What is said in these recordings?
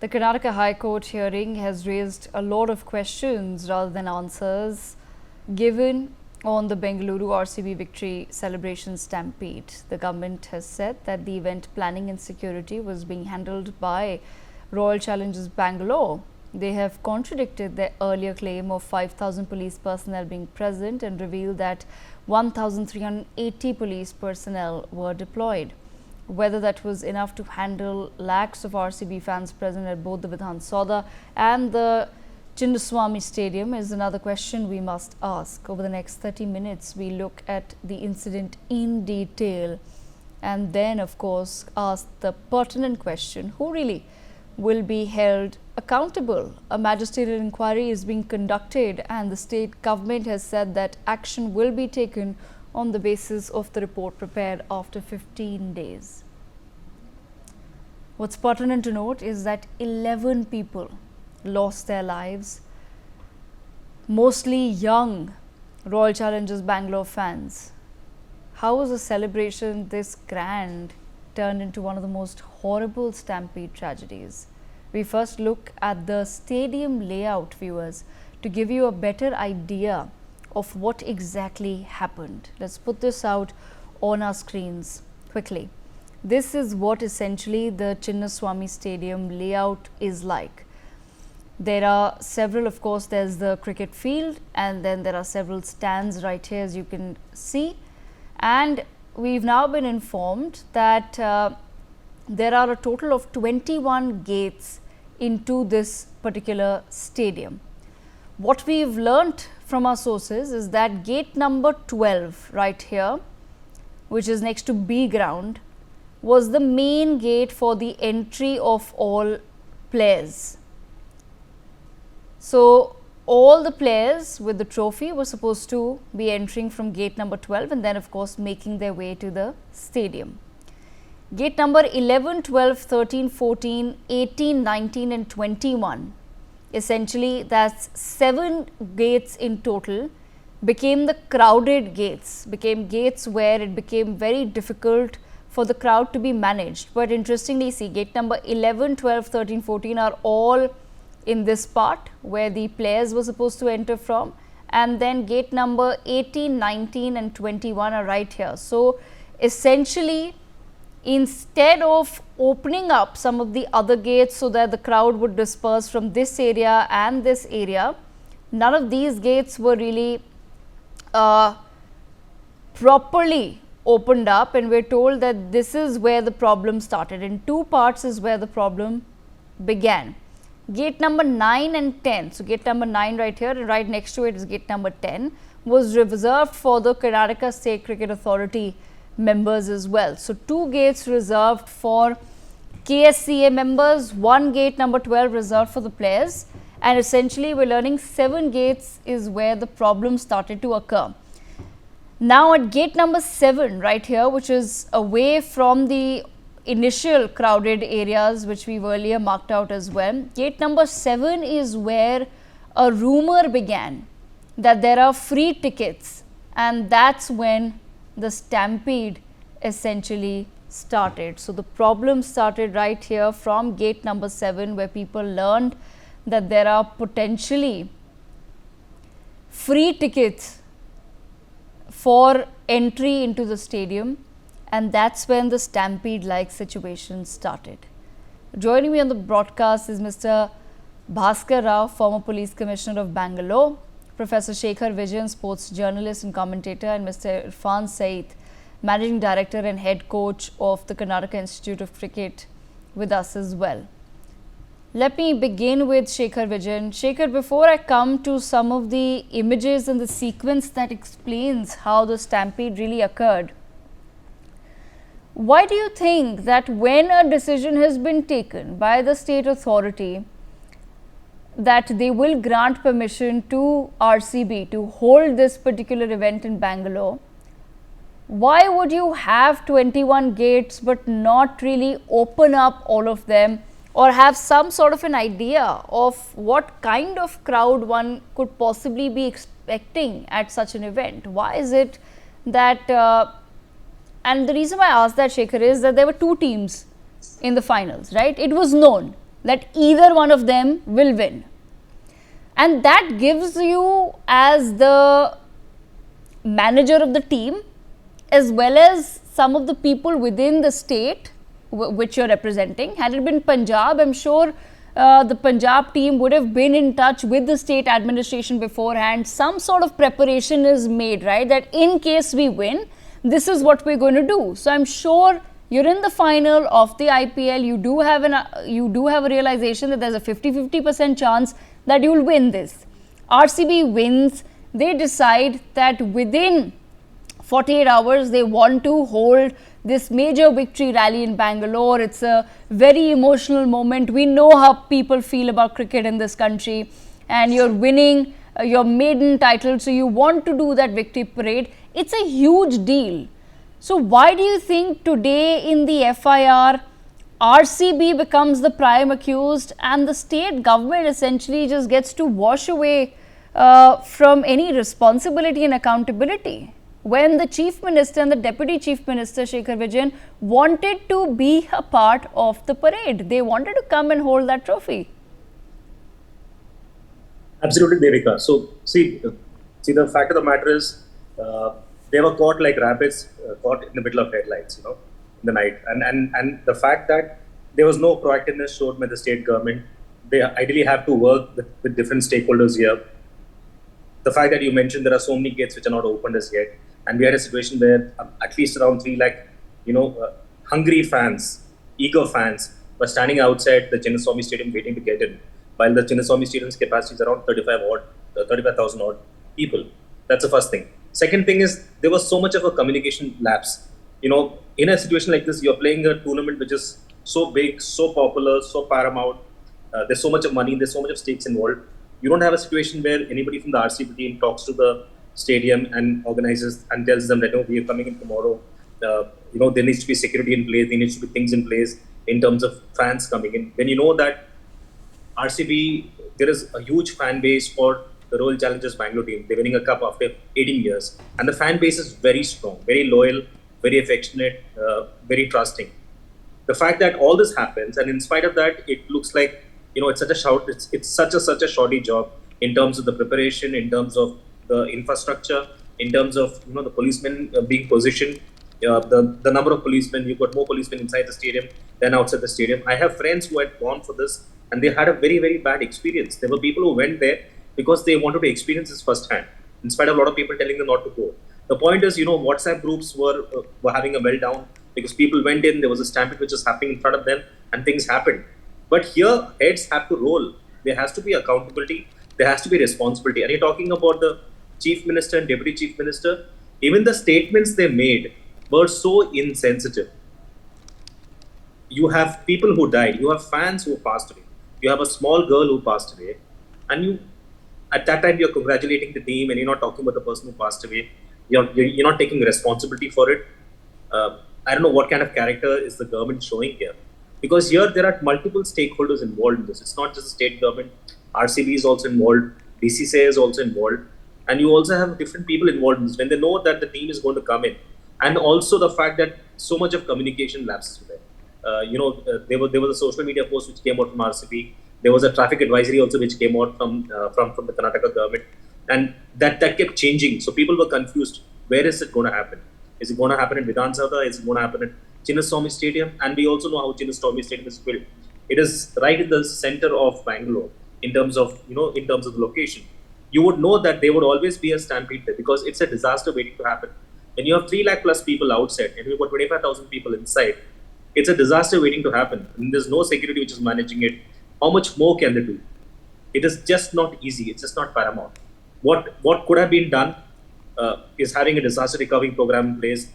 The Karnataka High Court hearing has raised a lot of questions rather than answers given on the Bengaluru RCB victory celebration stampede. The government has said that the event planning and security was being handled by Royal Challengers Bangalore. They have contradicted their earlier claim of 5,000 police personnel being present and revealed that 1,380 police personnel were deployed. Whether that was enough to handle lakhs of RCB fans present at both the Vidhan Sauda and the Chinnaswamy Stadium is another question we must ask. Over the next 30 minutes, we look at the incident in detail and then, of course, ask the pertinent question: who really will be held accountable? A magisterial inquiry is being conducted and the state government has said that action will be taken on the basis of the report prepared after 15 days. What's pertinent to note is that 11 people lost their lives, mostly young Royal Challengers Bangalore fans. How was a celebration this grand turned into one of the most horrible stampede tragedies? We first look at the stadium layout, viewers, to give you a better idea of what exactly happened. Let's put this out on our screens quickly. This is what essentially the Chinnaswamy Stadium layout is like. There are several, of course, there's the cricket field and then there are several stands right here, as you can see. And we've now been informed that there are a total of 21 gates into this particular stadium. What we've learnt from our sources is that gate number 12 right here, which is next to B ground, was the main gate for the entry of all players. So all the players with the trophy were supposed to be entering from gate number 12 and then, of course, making their way to the stadium. Gate number 11, 12, 13, 14, 18, 19 and 21, essentially that's 7 gates in total, became the crowded gates, became gates where it became very difficult for the crowd to be managed. But interestingly, see, gate number 11, 12, 13, 14 are all in this part where the players were supposed to enter from, and then gate number 18, 19 and 21 are right here. So essentially, instead of opening up some of the other gates so that the crowd would disperse from this area and this area, none of these gates were really properly opened up, and we're told that this is where the problem started. In two parts is where the problem began. Gate number 9 and 10, so gate number 9 right here and right next to it is gate number 10, was reserved for the Karnataka State Cricket Authority members as well. So 2 gates reserved for KSCA members, 1 gate number 12 reserved for the players, and essentially we're learning 7 gates is where the problem started to occur. Now at gate number 7 right here, which is away from the initial crowded areas which we've earlier marked out as well, gate number 7 is where a rumor began that there are free tickets, and that's when the stampede essentially started. So the problem started right here from gate number 7, where people learned that there are potentially free tickets for entry into the stadium, and that's when the stampede-like situation started. Joining me on the broadcast is Mr. Bhaskar Rao, former Police Commissioner of Bangalore, Professor Shekhar Vijayan, sports journalist and commentator, and Mr. Irfan Saeed, Managing Director and Head Coach of the Karnataka Institute of Cricket, with us as well. Let me begin with Shekhar Vijayan. Shekhar, before I come to some of the images and the sequence that explains how the stampede really occurred, why do you think that when a decision has been taken by the state authority that they will grant permission to RCB to hold this particular event in Bangalore, why would you have 21 gates but not really open up all of them, or have some sort of an idea of what kind of crowd one could possibly be expecting at such an event? Why is it that and the reason why I asked that, Shekhar, is that there were 2 teams in the finals, right? It was known that either one of them will win. And that gives you, as the manager of the team, as well as some of the people within the state which you're representing. Had it been Punjab, I'm sure the Punjab team would have been in touch with the state administration beforehand. Some sort of preparation is made, right? That in case we win, this is what we're going to do. So I'm sure you're in the final of the IPL. You do have a realization that there's a 50-50% chance that you'll win this. RCB wins. They decide that within 48 hours they want to hold this major victory rally in Bangalore. It's a very emotional moment. We know how people feel about cricket in this country, and you're winning your maiden title, so you want to do that victory parade. It's a huge deal. So why do you think today in the FIR, RCB becomes the prime accused and the state government essentially just gets to wash away from any responsibility and accountability, when the Chief Minister and the Deputy Chief Minister, Shekhar Vijayan, wanted to be a part of the parade? They wanted to come and hold that trophy. Absolutely, Devika. So, see, the fact of the matter is, they were caught like rabbits, caught in the middle of headlights, in the night. And the fact that there was no proactiveness shown by the state government, they ideally have to work with different stakeholders here. The fact that you mentioned there are so many gates which are not opened as yet, and we had a situation where at least around 3 lakh, hungry fans, eager fans were standing outside the Chinnaswamy Stadium waiting to get in, while the Chinnaswamy Stadium's capacity is around 35,000 odd people. That's the first thing. Second thing is, there was so much of a communication lapse. In a situation like this, you're playing a tournament which is so big, so popular, so paramount. There's so much of money, there's so much of stakes involved. You don't have a situation where anybody from the RCB team talks to the stadium and organizes and tells them that, we are coming in tomorrow. There needs to be security in place, there needs to be things in place in terms of fans coming in. When you know that RCB, there is a huge fan base for the Royal Challengers Bangalore team. They're winning a cup after 18 years. And the fan base is very strong, very loyal, very affectionate, very trusting. The fact that all this happens, and in spite of that, it looks like, it's such a shoddy job in terms of the preparation, in terms of the infrastructure, in terms of, the policemen being positioned, the number of policemen. You've got more policemen inside the stadium than outside the stadium. I have friends who had gone for this and they had a very, very bad experience. There were people who went there because they wanted to experience this firsthand, in spite of a lot of people telling them not to go. The point is, WhatsApp groups were having a meltdown because people went in, there was a stampede which was happening in front of them, and things happened. But here, heads have to roll. There has to be accountability, there has to be responsibility. And you're talking about the Chief Minister and Deputy Chief Minister, even the statements they made were so insensitive. You have people who died, you have fans who passed away, you have a small girl who passed away, and at that time you're congratulating the team and you're not talking about the person who passed away. You're not taking responsibility for it. I don't know what kind of character is the government showing here. Because here there are multiple stakeholders involved in this. It's not just the state government. RCB is also involved. BCCA is also involved. And you also have different people involved in this. When they know that the team is going to come in. And also the fact that so much of communication lapses there. There was a social media post which came out from RCB. There was a traffic advisory also which came out from the Karnataka government. And that kept changing. So people were confused. Where is it going to happen? Is it going to happen in Vidhan Sabha? Is it going to happen at Chinnaswamy Stadium? And we also know how Chinnaswamy Stadium is built. It is right in the center of Bangalore in terms of the location. You would know that there would always be a stampede there because it's a disaster waiting to happen. When you have 3 lakh plus people outside and you've got 25,000 people inside, it's a disaster waiting to happen. And there's no security which is managing it. How much more can they do? It is just not easy. It's just not paramount. What could have been done is having a disaster recovery program in place,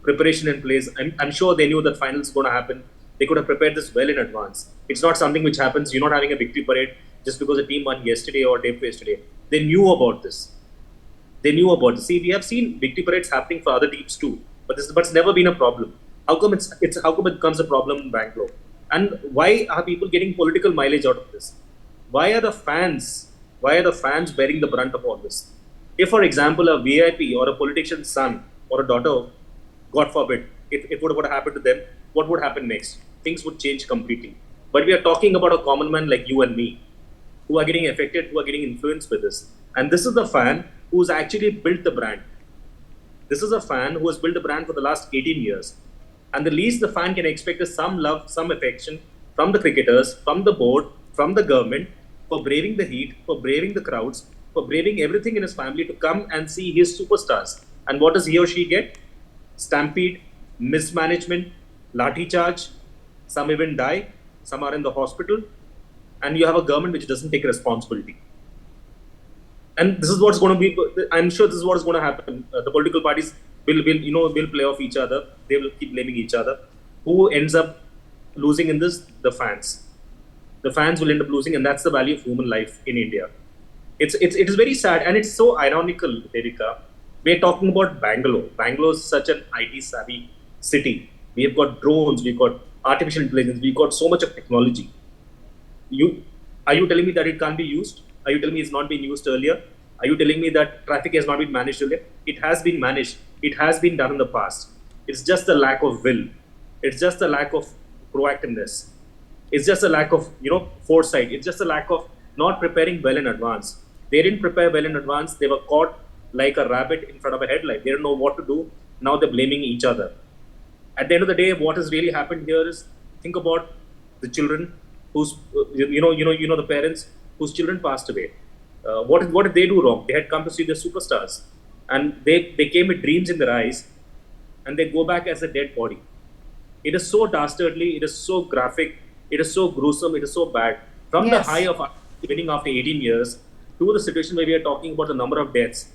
preparation in place. I'm sure they knew that final is going to happen. They could have prepared this well in advance. It's not something which happens. You're not having a victory parade just because the team won yesterday or day before yesterday. They knew about this. See, we have seen victory parades happening for other teams too, but it's never been a problem. How come it becomes a problem in Bangalore? And why are people getting political mileage out of this? Why are the fans bearing the brunt of all this? If, for example, a VIP or a politician's son or a daughter, God forbid, if it would have happened to them, what would happen next? Things would change completely. But we are talking about a common man like you and me, who are getting affected, who are getting influenced with this. And this is the fan who's actually built the brand. This is a fan who has built a brand for the last 18 years. And the least the fan can expect is some love, some affection from the cricketers, from the board, from the government, for braving the heat, for braving the crowds, for braving everything in his family to come and see his superstars. And what does he or she get? Stampede, mismanagement, lathi charge, some even die, some are in the hospital, and you have a government which doesn't take responsibility. And this is what's going to be, I'm sure this is what's going to happen. The political parties will play off each other. They will keep blaming each other. Who ends up losing in this? The fans. The fans will end up losing, and that's the value of human life in India. It is very sad, and it's so ironical, Devika. We're talking about Bangalore. Bangalore is such an IT savvy city. We have got drones, we've got artificial intelligence, we've got so much of technology. Are you telling me that it can't be used? Are you telling me it's not been used earlier? Are you telling me that traffic has not been managed earlier? It has been managed. It has been done in the past. It's just a lack of will. It's just a lack of proactiveness. It's just a lack of foresight. It's just a lack of not preparing well in advance. They didn't prepare well in advance. They were caught like a rabbit in front of a headlight. They don't know what to do. Now they're blaming each other. At the end of the day, what has really happened here is, think about the children whose the parents whose children passed away. What did they do wrong? They had come to see their superstars, and they came with dreams in their eyes, and they go back as a dead body. It is so dastardly. It is so graphic. It is so gruesome. It is so bad. From the high of winning after 18 years to the situation where we are talking about the number of deaths,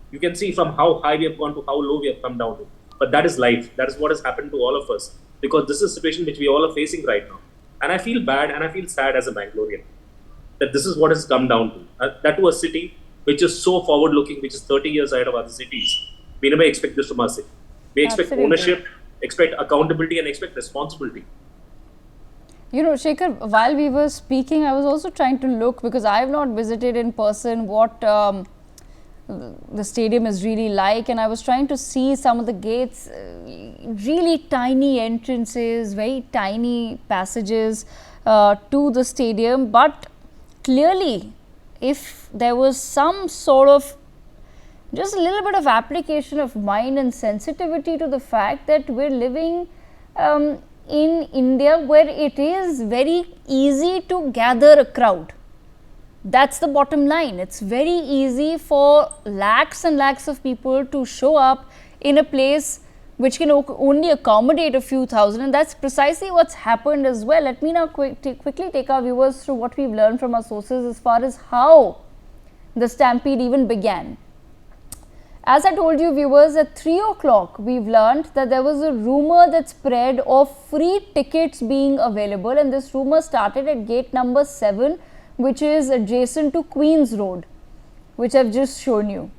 you can see from how high we have gone to how low we have come down to. But that is life. That is what has happened to all of us, because this is a situation which we all are facing right now. And I feel bad and I feel sad as a Bangalorean that this is what has come down to. That to a city which is so forward looking, which is 30 years ahead of other cities. We never expect this from our city. We expect ownership, expect accountability, and expect responsibility. Shekhar, while we were speaking, I was also trying to look, because I have not visited in person what the stadium is really like, and I was trying to see some of the gates, really tiny entrances, very tiny passages to the stadium. But clearly, if there was some sort of just a little bit of application of mind and sensitivity to the fact that we're living in India where it is very easy to gather a crowd. That's the bottom line. It's very easy for lakhs and lakhs of people to show up in a place which can only accommodate a few thousand, and that's precisely what's happened as well. Let me now quickly take our viewers through what we've learned from our sources as far as how the Stampede even began. As I told you, viewers, at 3 o'clock, we've learned that there was a rumor that spread of free tickets being available, and this rumor started at gate number 7, which is adjacent to Queen's Road, which I've just shown you.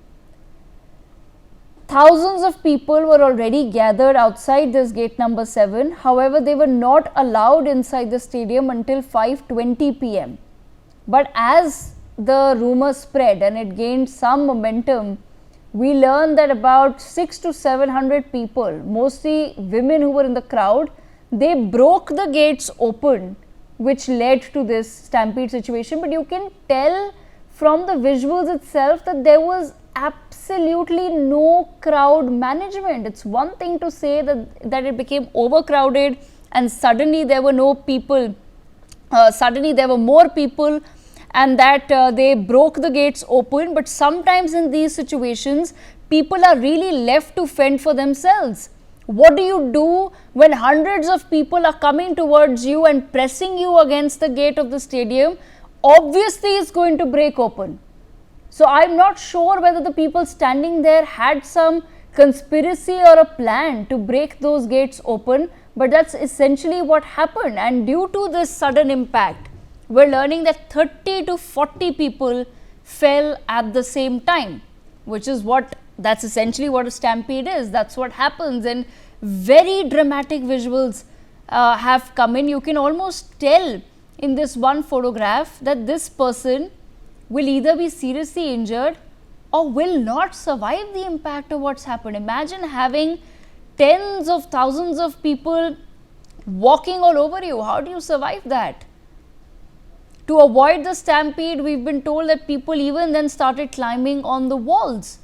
Thousands of people were already gathered outside this gate number 7. However, they were not allowed inside the stadium until 5:20 p.m. But as the rumor spread and it gained some momentum, we learned that about 600 to 700 people, mostly women who were in the crowd, they broke the gates open, which led to this stampede situation. But you can tell from the visuals itself that there was absolutely no crowd management. It's one thing to say that it became overcrowded and suddenly there were no people, suddenly there were more people, and that they broke the gates open. But sometimes in these situations, people are really left to fend for themselves. What do you do when hundreds of people are coming towards you and pressing you against the gate of the stadium? Obviously, it's going to break open. So I'm not sure whether the people standing there had some conspiracy or a plan to break those gates open, but that's essentially what happened. And due to this sudden impact, we're learning that 30 to 40 people fell at the same time, which is that's essentially what a stampede is. That's what happens, and very dramatic visuals have come in. You can almost tell in this one photograph that this person will either be seriously injured or will not survive the impact of what's happened. Imagine having tens of thousands of people walking all over you. How do you survive that? To avoid the stampede, we've been told that people even then started climbing on the walls.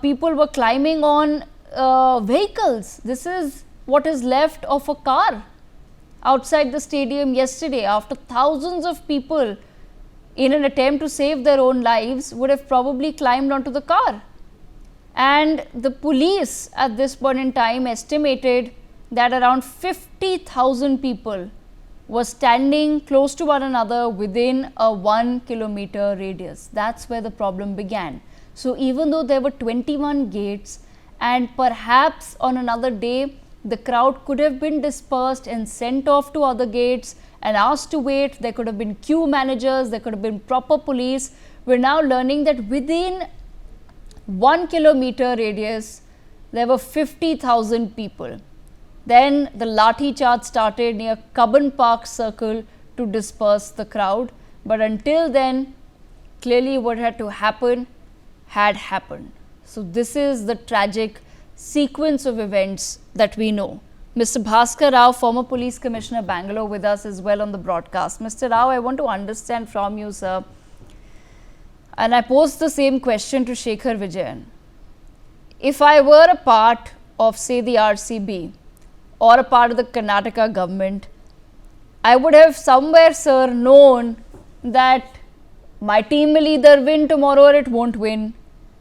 People were climbing on vehicles. This is what is left of a car outside the stadium yesterday, after thousands of people, in an attempt to save their own lives, would have probably climbed onto the car. And the police at this point in time estimated that around 50,000 people were standing close to one another within a 1 kilometer radius. That's where the problem began. So even though there were 21 gates, and perhaps on another day the crowd could have been dispersed and sent off to other gates and asked to wait, there could have been queue managers, there could have been proper police. We're now learning that within 1 kilometer radius there were 50,000 people. Then the lathi charge started near Cubbon Park Circle to disperse the crowd. But until then, clearly what had to happen had happened. So this is the tragic sequence of events that we know. Mr. Bhaskar Rao, former Police Commissioner, Bangalore, with us as well on the broadcast. Mr. Rao, I want to understand from you, sir, and I posed the same question to Shekhar Vijayan. If I were a part of, say, the RCB or a part of the Karnataka government, I would have somewhere, sir, known that my team will either win tomorrow or it won't win.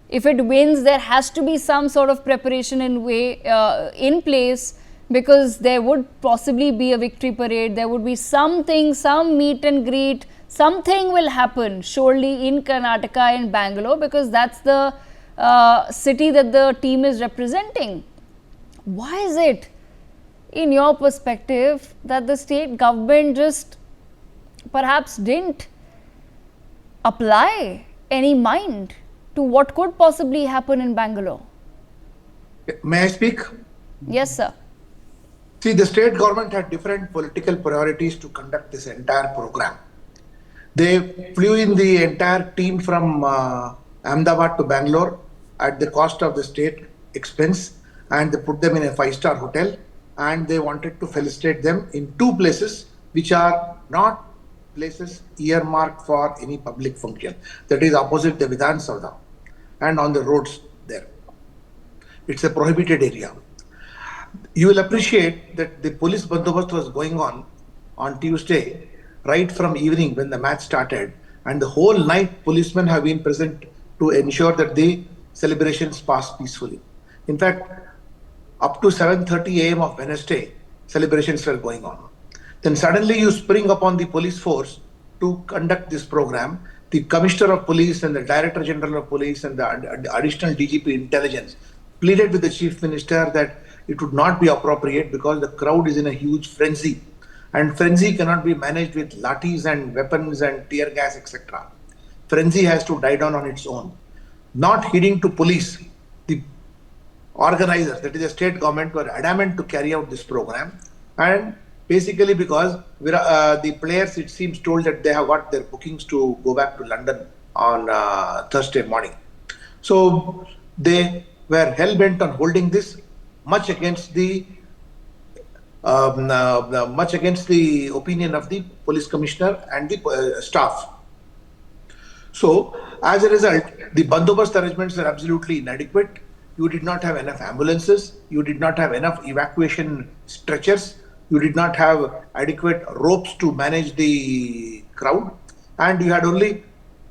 If it wins, there has to be some sort of preparation in place, because there would possibly be a victory parade. There would be something, some meet and greet, something will happen surely in Karnataka and Bangalore, because that's the city that the team is representing. Why is it, in your perspective, that the state government just perhaps didn't apply any mind to what could possibly happen in Bangalore? May I speak? Yes, sir. See, the state government had different political priorities to conduct this entire program. They flew in the entire team from Ahmedabad to Bangalore at the cost of the state expense, and they put them in a 5-star hotel, and they wanted to felicitate them in 2 places which are not places earmarked for any public function. That is opposite the Vidhan Sauda and on the roads there. It's a prohibited area. You will appreciate that the police bandobast was going on Tuesday, right from evening when the match started, and the whole night policemen have been present to ensure that the celebrations pass peacefully. In fact, up to 7:30 a.m. of Wednesday, celebrations were going on. Then suddenly you spring upon the police force to conduct this program. The Commissioner of Police and the Director General of Police and the Additional DGP Intelligence pleaded with the Chief Minister that it would not be appropriate because the crowd is in a huge frenzy, and frenzy cannot be managed with lathis and weapons and tear gas, etc. Frenzy has to die down on its own. Not heeding to police, the organizers, that is the state government, were adamant to carry out this program, and basically because the players, it seems, told that they have got their bookings to go back to London on Thursday morning. So they were hell-bent on holding this, much against the opinion of the police commissioner and the staff. So as a result, the bandobast arrangements were absolutely inadequate. You did not have enough ambulances, you did not have enough evacuation stretchers, you did not have adequate ropes to manage the crowd, and you had only,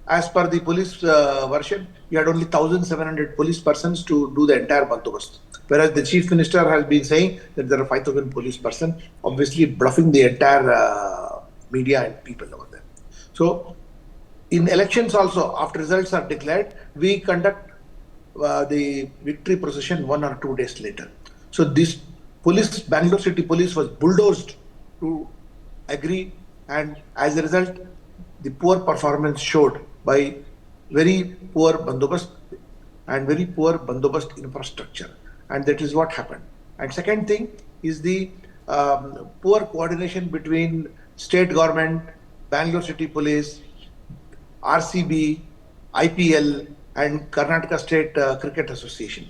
as per the police version, you had only 1,700 police persons to do the entire bandobast. Whereas the Chief Minister has been saying that there are 5,000 police persons, obviously bluffing the entire media and people over there. So in elections also, after results are declared, we conduct the victory procession 1 or 2 days later. So this police, Bangalore City Police, was bulldozed to agree, and as a result, the poor performance showed by very poor bandobast and very poor bandobast infrastructure, and that is what happened. And second thing is the poor coordination between state government, Bangalore City Police, RCB, IPL, and Karnataka State Cricket Association.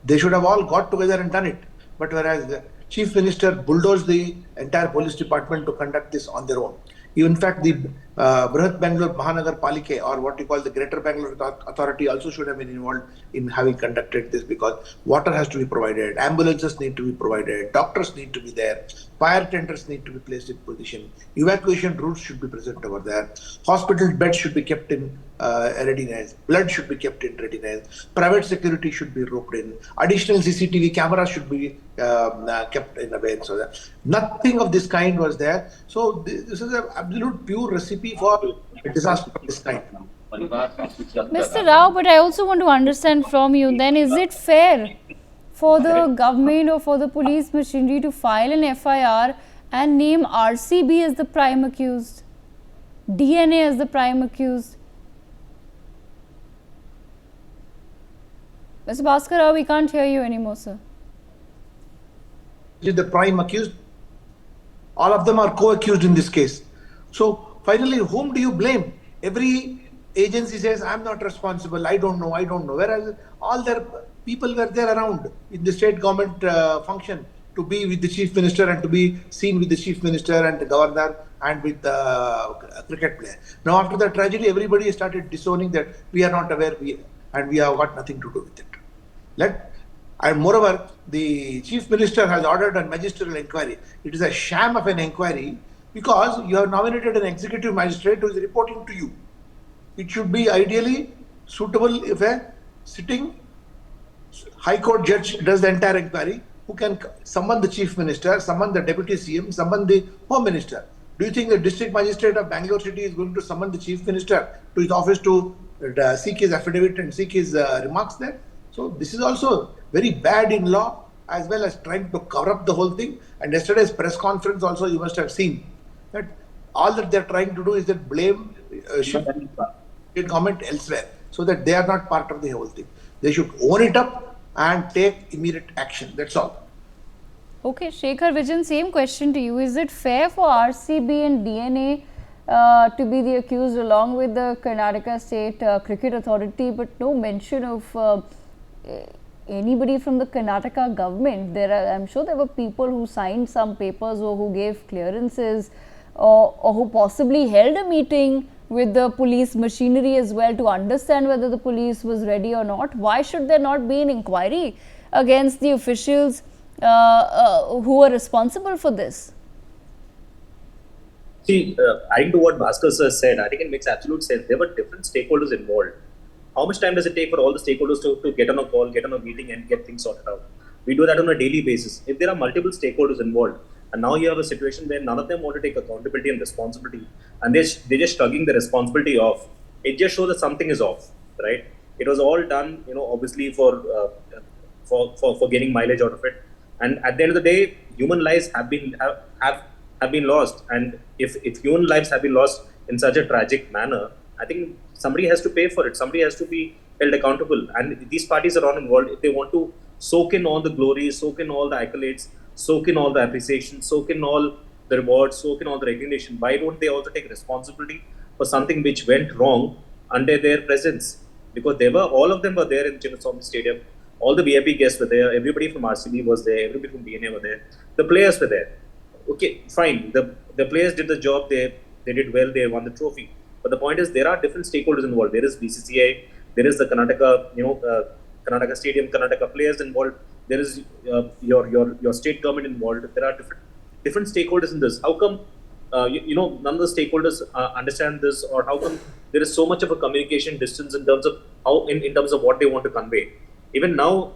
They should have all got together and done it. But whereas Chief Minister bulldozed the entire police department to conduct this on their own. In fact, the Brihat Bangalore Mahanagar Palike, or what you call the Greater Bangalore Authority, also should have been involved in having conducted this, because water has to be provided, ambulances need to be provided, doctors need to be there, fire tenders need to be placed in position, evacuation routes should be present over there, hospital beds should be kept in readiness, blood should be kept in readiness, private security should be roped in, additional CCTV cameras should be kept in a way. So that nothing of this kind was there. So this is an absolute pure recipe for a disaster of this kind. Mr. Rao, but I also want to understand from you then, is it fair for the government or for the police machinery to file an FIR and name RCB as the prime accused, DNA as the prime accused? Mr. Bhaskar Rao, we can't hear you anymore, sir. Is the prime accused? All of them are co-accused in this case. So finally, whom do you blame? Every agency says, I'm not responsible, I don't know. Whereas all their people were there around in the state government function to be with the chief minister and to be seen with the chief minister and the governor and with the cricket player. Now after the tragedy, everybody started disowning that we are not aware and we have got nothing to do with it. And moreover, the chief minister has ordered a magisterial inquiry. It is a sham of an inquiry because you have nominated an executive magistrate who is reporting to you. It should be ideally suitable if a sitting high court judge does the entire inquiry, who can summon the chief minister, summon the deputy CM, summon the home minister. Do you think the district magistrate of Bangalore City is going to summon the chief minister to his office to seek his affidavit and seek his remarks there? So this is also very bad in law, as well as trying to cover up the whole thing. And yesterday's press conference also, you must have seen that all that they're trying to do is that blame state government elsewhere, so that they are not part of the whole thing. They should own it up and take immediate action. That's all. Okay, Shekhar Vijayan, same question to you. Is it fair for RCB and DNA to be the accused along with the Karnataka State Cricket Authority, but no mention of anybody from the Karnataka government? I'm sure there were people who signed some papers or who gave clearances or who possibly held a meeting with the police machinery as well to understand whether the police was ready or not. Why should there not be an inquiry against the officials who are responsible for this? See, adding to what Bhaskar sir said, I think it makes absolute sense. There were different stakeholders involved. How much time does it take for all the stakeholders to get on a call, get on a meeting and get things sorted out? We do that on a daily basis. If there are multiple stakeholders involved, and now you have a situation where none of them want to take accountability and responsibility, and they're just shrugging the responsibility off, it just shows that something is off, right? It was all done, obviously for getting mileage out of it. And at the end of the day, human lives have been lost. And if human lives have been lost in such a tragic manner, I think somebody has to pay for it. Somebody has to be held accountable. And these parties are all involved. If they want to soak in all the glory, soak in all the accolades, soak in all the appreciation, soak in all the rewards, soak in all the recognition, why don't they also take responsibility for something which went wrong under their presence? Because all of them were there in Chinnaswamy Stadium. All the VIP guests were there. Everybody from RCB was there. Everybody from DNA were there. The players were there. Okay, fine. The players did the job. They did well. They won the trophy. But the point is, there are different stakeholders involved. There is BCCA. There is the Karnataka, Karnataka Stadium, Karnataka players involved. There is your state government involved. There are different stakeholders in this. How come none of the stakeholders understand this, or how come there is so much of a communication distance in terms of in terms of what they want to convey? Even now,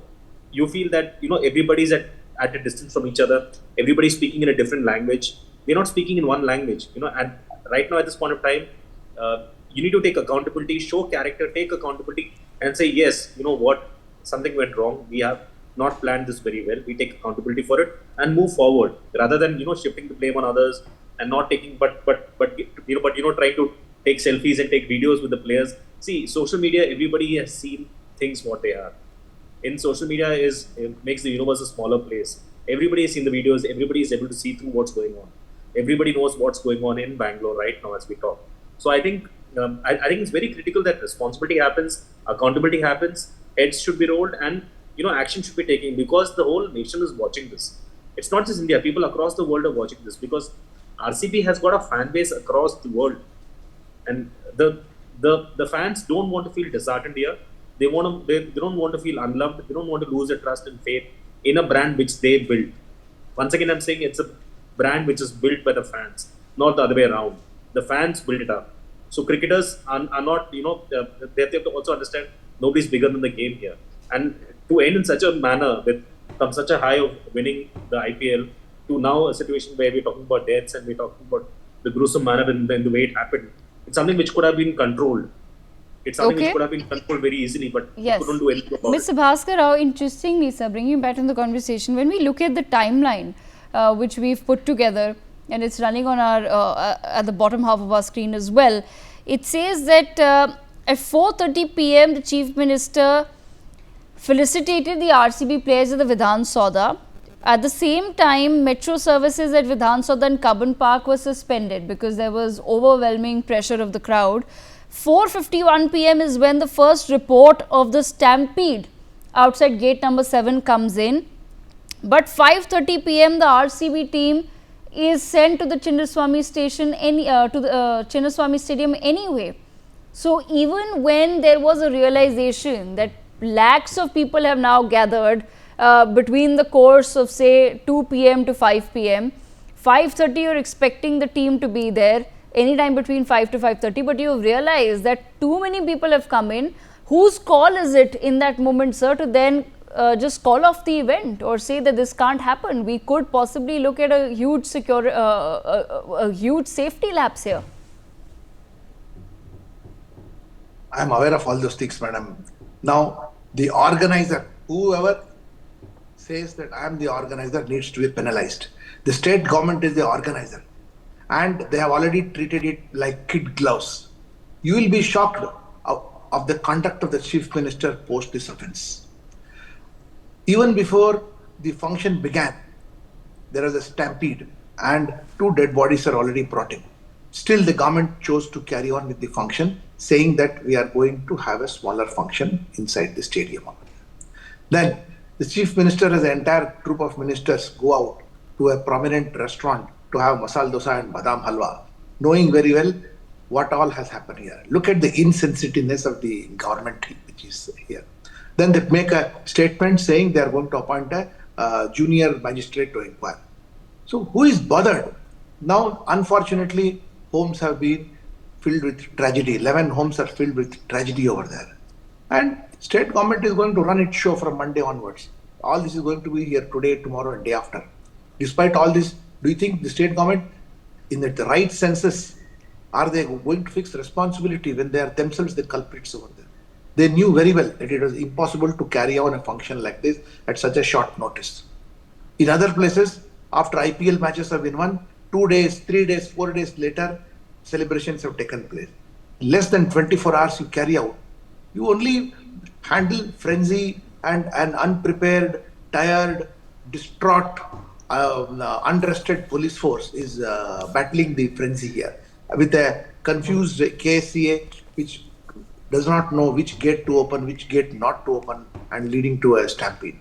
you feel that everybody's at a distance from each other. Everybody's speaking in a different language. We're not speaking in one language. And right now at this point of time, you need to take accountability, show character, take accountability, and say yes. You know what? Something went wrong. We have not planned this very well. We take accountability for it and move forward, rather than shifting the blame on others and not taking but trying to take selfies and take videos with the players. See, social media. Everybody has seen things what they are. In social media makes the universe a smaller place. Everybody has seen the videos. Everybody is able to see through what's going on. Everybody knows what's going on in Bangalore right now as we talk. So I think it's very critical that responsibility happens, accountability happens, heads should be rolled, and action should be taken, because the whole nation is watching this. It's not just India. People across the world are watching this because RCB has got a fan base across the world, and the fans don't want to feel disheartened here. They don't want to feel unloved. They don't want to lose their trust and faith in a brand which they built. Once again, I'm saying it's a brand which is built by the fans, not the other way around. The fans build it up. So cricketers are not, they have to also understand nobody's bigger than the game here. And to end in such a manner with from such a high of winning the IPL to now a situation where we're talking about deaths and we're talking about the gruesome manner in the way it happened. It's something which could have been controlled. It's something which could have been controlled very easily, but we couldn't do anything about Mr. Bhaskar Rao, interestingly, sir, bringing you back in the conversation, when we look at the timeline which we've put together, and it's running on our at the bottom half of our screen as well, it says that at 4:30 p.m. the Chief Minister felicitated the RCB players at the Vidhan Sauda. At the same time, metro services at Vidhan Sauda and Cubbon Park were suspended because there was overwhelming pressure of the crowd. 4:51 p.m. is when the first report of the stampede outside gate number 7 comes in. But 5:30 p.m. the RCB team is sent to the Chinnaswamy station, Chinnaswamy Stadium anyway. So even when there was a realization that lakhs of people have now gathered between the course of say 2 p.m. to 5 p.m. 5:30 you're expecting the team to be there anytime between 5 to 5:30, but you realize that too many people have come in. Whose call is it in that moment, sir, to then just call off the event or say that this can't happen? We could possibly look at a huge a huge safety lapse here. I am aware of all those things, madam. Now, the organizer, whoever says that I am the organizer, needs to be penalized. The state government is the organizer, and they have already treated it like kid gloves. You will be shocked of the conduct of the Chief Minister post this offence. Even before the function began, there was a stampede and 2 dead bodies are already brought in. Still, the government chose to carry on with the function, saying that we are going to have a smaller function inside the stadium. Then the Chief Minister and the entire group of ministers go out to a prominent restaurant to have masala dosa and badam halwa, knowing very well what all has happened here. Look at the insensitiveness of the government which is here. Then they make a statement saying they are going to appoint a junior magistrate to inquire. So who is bothered? Now, unfortunately, homes have been filled with tragedy. 11 homes are filled with tragedy over there. And state government is going to run its show from Monday onwards. All this is going to be here today, tomorrow and day after. Despite all this, do you think the state government, in the right senses, are they going to fix responsibility when they are themselves the culprits over there? They knew very well that it was impossible to carry on a function like this at such a short notice. In other places, after IPL matches have been won, 2 days, 3 days, 4 days later, celebrations have taken place. Less than 24 hours you carry out. You only handle frenzy and an unprepared, tired, distraught, unrested police force is battling the frenzy here with a confused KSCA which does not know which gate to open, which gate not to open, and leading to a stampede.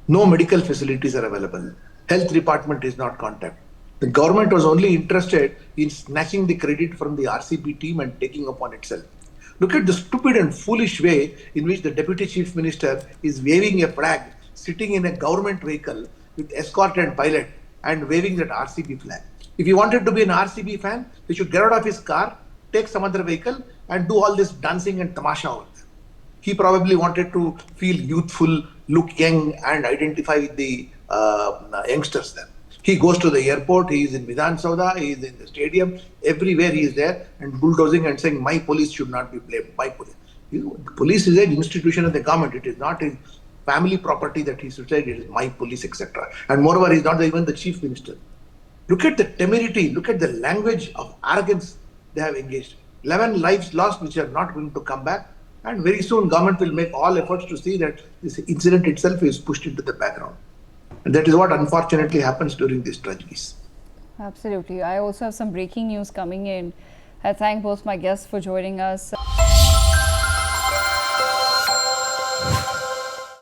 No medical facilities are available. Health department is not contacted. The government was only interested in snatching the credit from the RCB team and taking upon itself. Look at the stupid and foolish way in which the Deputy Chief Minister is waving a flag, sitting in a government vehicle with escort and pilot and waving that RCB flag. If he wanted to be an RCB fan, he should get out of his car, take some other vehicle and do all this dancing and tamasha over there. He probably wanted to feel youthful, look young and identify with the youngsters there. He goes to the airport, he is in Vidhan Sauda, he is in the stadium, everywhere he is there and bulldozing and saying, my police should not be blamed, my police. Police is an institution of the government, it is not his family property that he should say it is my police, etc. And moreover, he is not even the Chief Minister. Look at the temerity, look at the language of arrogance they have engaged. 11 lives lost which are not going to come back, and very soon government will make all efforts to see that this incident itself is pushed into the background. And that is what unfortunately happens during these tragedies. Absolutely. I also have some breaking news coming in. I thank both my guests for joining us.